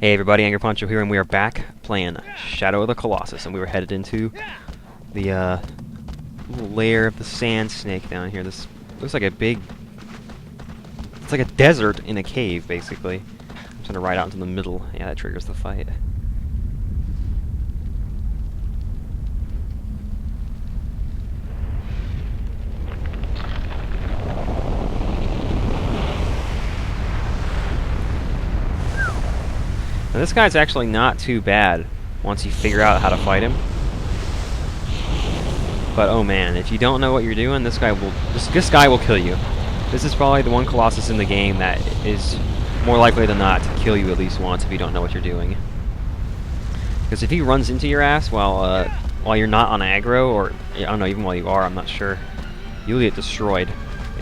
Hey everybody, Angry Poncho here, and we are back playing Shadow of the Colossus, and we were headed into the little lair of the sand snake down here. This looks like a big... It's like a desert in a cave, basically. I'm just gonna ride out into the middle. Yeah, that triggers the fight. Now this guy's actually not too bad once you figure out how to fight him. But oh man, if you don't know what you're doing, this guy will kill you. This is probably the one Colossus in the game that is more likely than not to kill you at least once if you don't know what you're doing. Because if he runs into your ass while you're not on aggro, or I don't know, even while you are, I'm not sure, you'll get destroyed.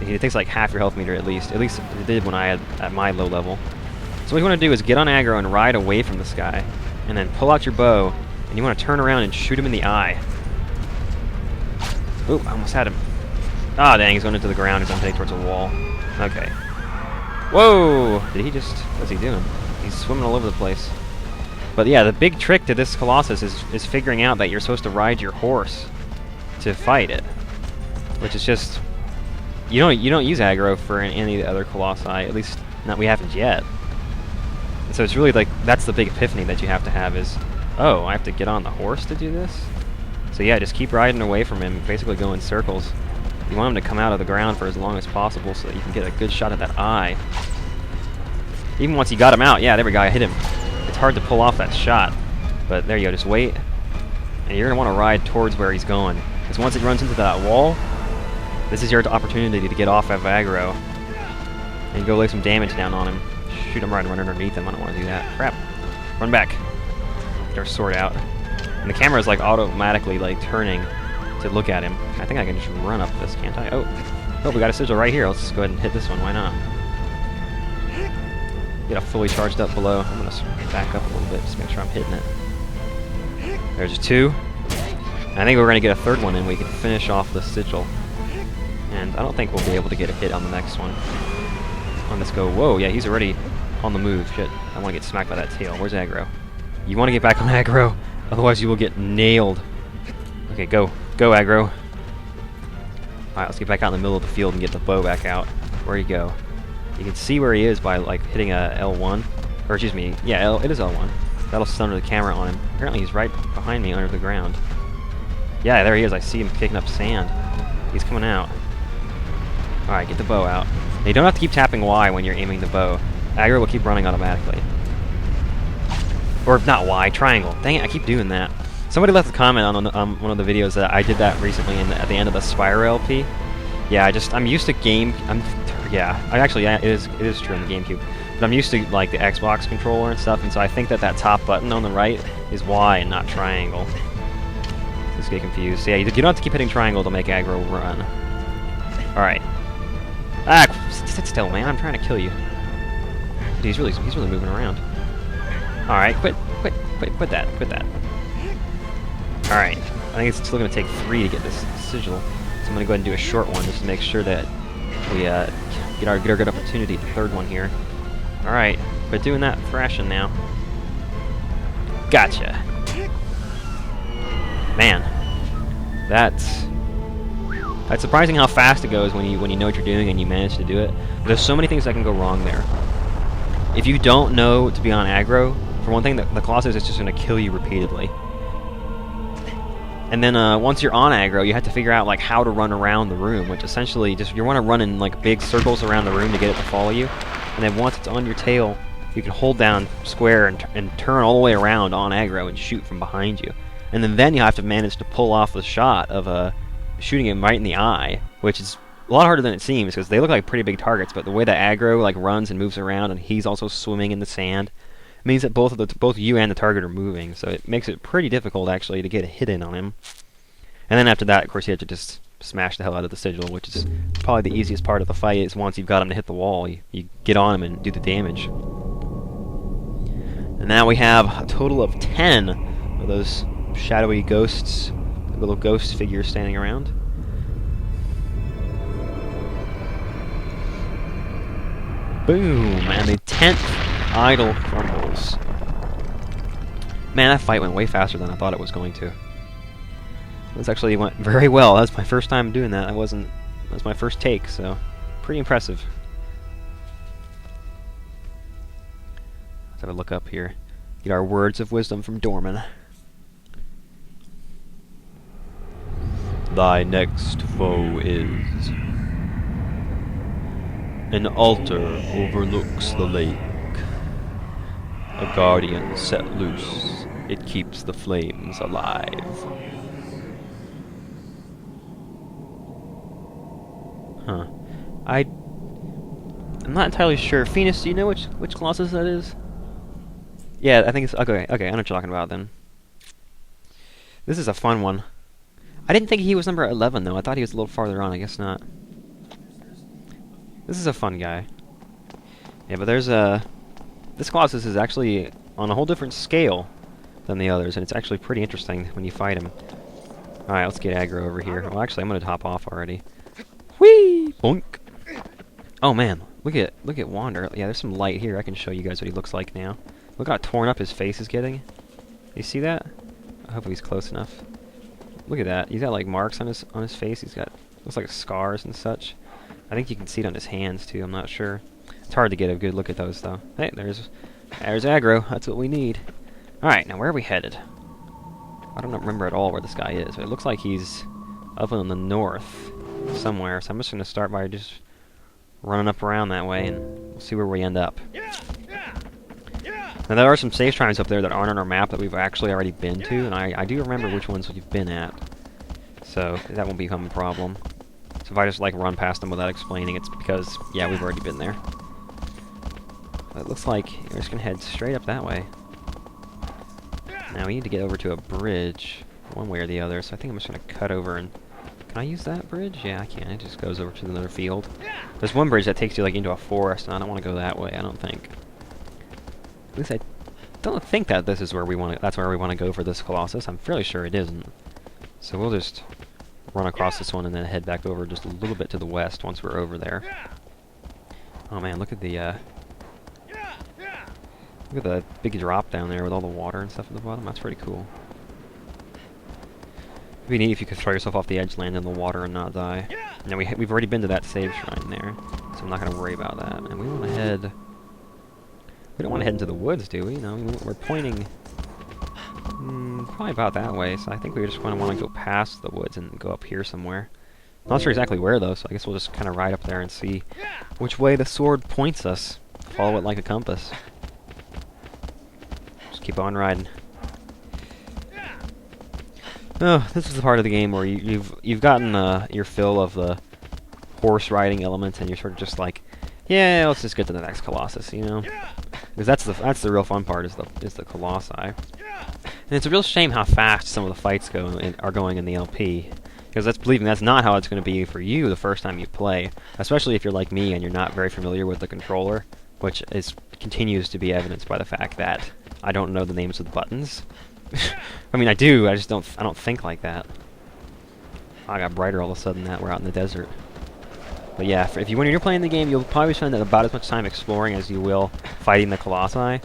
It takes like half your health meter at least. At least it did when I had at my low level. So what you want to do is get on aggro and ride away from this guy, and then pull out your bow, and you want to turn around and shoot him in the eye. Oop, I almost had him. Ah, dang, he's going into the ground. He's going to take towards a wall. Okay. Whoa! Did he just... What's he doing? He's swimming all over the place. But yeah, the big trick to this Colossus is figuring out that you're supposed to ride your horse to fight it. Which is just... You don't use aggro for any of the other Colossi. At least, we haven't yet. So it's really like, that's the big epiphany that you have to have is, oh, I have to get on the horse to do this? So yeah, just keep riding away from him, basically go in circles. You want him to come out of the ground for as long as possible so that you can get a good shot at that eye. Even once you got him out, yeah, there we go, I hit him. It's hard to pull off that shot, but there you go, just wait. And you're going to want to ride towards where he's going. Because once it runs into that wall, this is your opportunity to get off of aggro and go lay some damage down on him. Shoot him right and run underneath him. I don't want to do that. Crap. Run back. Get our sword out. And the camera is like automatically like turning to look at him. I think I can just run up this, can't I? Oh, we got a sigil right here. Let's just go ahead and hit this one. Why not? Get a fully charged up below. I'm going to back up a little bit just to make sure I'm hitting it. There's two. And I think we're going to get a third one and we can finish off the sigil. And I don't think we'll be able to get a hit on the next one. On this go. Whoa, yeah, he's already on the move. Shit, I want to get smacked by that tail. Where's aggro? You want to get back on aggro, otherwise you will get nailed. Okay, go. Go, aggro. Alright, let's get back out in the middle of the field and get the bow back out. Where'd he go? You can see where he is by, like, hitting a L1. Or, excuse me, yeah, it is L1. That'll stun the camera on him. Apparently he's right behind me under the ground. Yeah, there he is. I see him kicking up sand. He's coming out. Alright, get the bow out. You don't have to keep tapping Y when you're aiming the bow. Aggro will keep running automatically. Or not Y, triangle. Dang it, I keep doing that. Somebody left a comment on one of the videos that I did that recently at the end of the Spyro LP. Yeah, I'm used to it is true in the GameCube. But I'm used to like the Xbox controller and stuff, and so I think that top button on the right is Y and not triangle. Just get confused. So yeah, you don't have to keep hitting triangle to make aggro run. Alright. Ah, sit still, man. I'm trying to kill you. Dude, he's really moving around. Alright, quit that. Alright, I think it's still going to take 3 to get this sigil. So I'm going to go ahead and do a short one just to make sure that we get our good opportunity at the third one here. Alright, quit doing that thrashing now. Gotcha. Man, that's surprising how fast it goes when you know what you're doing and you manage to do it. But there's so many things that can go wrong there. If you don't know to be on aggro, for one thing, the Colossus is just going to kill you repeatedly. And then once you're on aggro, you have to figure out like how to run around the room, which essentially just you want to run in like big circles around the room to get it to follow you. And then once it's on your tail, you can hold down square and turn all the way around on aggro and shoot from behind you. And then you have to manage to pull off the shot of shooting him right in the eye, which is a lot harder than it seems because they look like pretty big targets. But the way that aggro like runs and moves around, and he's also swimming in the sand, means that both you and the target are moving. So it makes it pretty difficult actually to get a hit in on him. And then after that, of course, you have to just smash the hell out of the sigil, which is probably the easiest part of the fight. Is once you've got him to hit the wall, you get on him and do the damage. And now we have a total of 10 of those shadowy ghosts, little ghost figures standing around. Boom! And the 10th idol crumbles. Man, that fight went way faster than I thought it was going to. This actually went very well. That was my first time doing that. That was my first take, so pretty impressive. Let's have a look up here. Get our words of wisdom from Dorman. Thy next foe is... An altar overlooks the lake. A guardian set loose. It keeps the flames alive. Huh. I'm not entirely sure. Phoenix, do you know which Colossus that is? Yeah, I think it's... Okay, I know what you're talking about then. This is a fun one. I didn't think he was number 11, though. I thought he was a little farther on. I guess not. This is a fun guy. Yeah, but there's a... This Colossus is actually on a whole different scale than the others, and it's actually pretty interesting when you fight him. Alright, let's get aggro over here. Well, actually, I'm going to hop off already. Whee! Boink! Oh, man. Look at Wander. Yeah, there's some light here. I can show you guys what he looks like now. Look how torn up his face is getting. You see that? I hope he's close enough. Look at that. He's got like marks on his face. He's got looks like scars and such. I think you can see it on his hands too. I'm not sure. It's hard to get a good look at those though. Hey, there's aggro. That's what we need. All right, now where are we headed? I don't remember at all where this guy is. But it looks like he's up in the north somewhere. So I'm just gonna start by just running up around that way, and we'll see where we end up. Now, there are some safe shrines up there that aren't on our map that we've actually already been to, and I do remember which ones we've been at. So, that won't become a problem. So if I just, like, run past them without explaining, it's because, yeah, we've already been there. But it looks like we're just going to head straight up that way. Now, we need to get over to a bridge, one way or the other, so I think I'm just going to cut over and... Can I use that bridge? Yeah, I can. It just goes over to another field. There's one bridge that takes you, like, into a forest, and I don't want to go that way, I don't think. At least I don't think that this is where we want to. That's where we want to go for this Colossus. I'm fairly sure it isn't. So we'll just run across this one and then head back over just a little bit to the west once we're over there. Oh man, look at the big drop down there with all the water and stuff at the bottom. That's pretty cool. It'd be neat if you could throw yourself off the edge, land in the water, and not die. Now we've already been to that save shrine there, so I'm not going to worry about that. And we want to head. We don't want to head into the woods, do we? No, we're pointing probably about that way, so I think we just want to go past the woods and go up here somewhere. Not sure exactly where, though, so I guess we'll just kind of ride up there and see which way the sword points us. Follow it like a compass. Just keep on riding. Oh, this is the part of the game where you've gotten your fill of the horse riding elements, and you're sort of just like, yeah, let's just get to the next Colossus, you know? Because that's the real fun part is the Colossi. And it's a real shame how fast some of the fights are going in the LP. Because that's not how it's going to be for you the first time you play. Especially if you're like me and you're not very familiar with the controller, which continues to be evidenced by the fact that I don't know the names of the buttons. I mean, I do. I don't think like that. I got brighter all of a sudden that we're out in the desert. But yeah, when you're playing the game, you'll probably spend about as much time exploring as you will fighting the Colossi.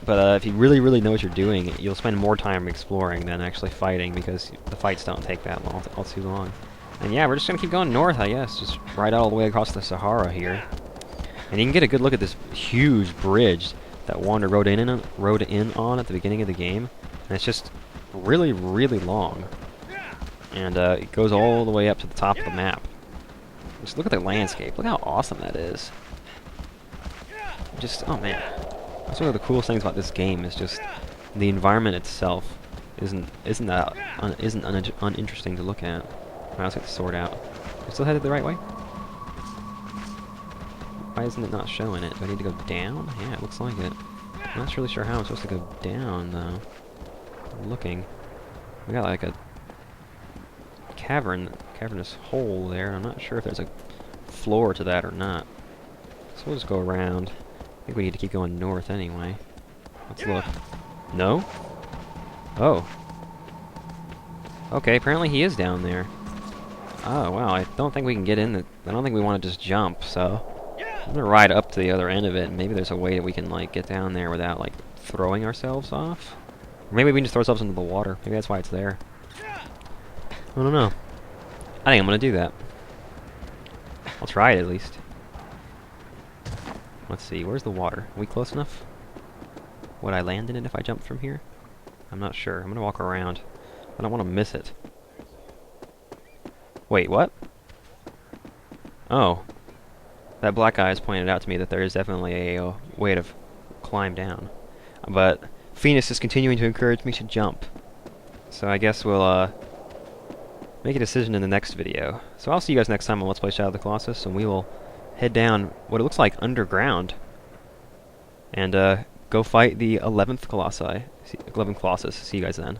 But if you really, really know what you're doing, you'll spend more time exploring than actually fighting, because the fights don't take that long, all too long. And yeah, we're just going to keep going north, I guess. Just ride all the way across the Sahara here. And you can get a good look at this huge bridge that Wander rode in on at the beginning of the game. And it's just really, really long. And it goes all the way up to the top of the map. Just look at the landscape. Look how awesome that is. Just, oh man. That's one of the coolest things about this game is just the environment itself isn't uninteresting to look at. Alright, let's get the sword out. We're still headed the right way? Why isn't it not showing it? Do I need to go down? Yeah, it looks like it. I'm not really sure how I'm supposed to go down though. I'm looking. We got like a cavernous hole there. I'm not sure if there's a floor to that or not. So we'll just go around. I think we need to keep going north anyway. Let's look. No? Oh. Okay, apparently he is down there. Oh, wow, I don't think we can get in the... I don't think we want to just jump, so... I'm gonna ride up to the other end of it, and maybe there's a way that we can, like, get down there without, like, throwing ourselves off? Or maybe we can just throw ourselves into the water. Maybe that's why it's there. I don't know. I think I'm gonna do that. I'll try it at least. Let's see, where's the water? Are we close enough? Would I land in it if I jumped from here? I'm not sure. I'm gonna walk around. I don't want to miss it. Wait, what? Oh. That black guy has pointed out to me that there is definitely a way to climb down. But Phoenix is continuing to encourage me to jump. So I guess we'll make a decision in the next video. So I'll see you guys next time on Let's Play Shadow of the Colossus, and we will head down what it looks like underground. And go fight the 11th Colossus. See you guys then.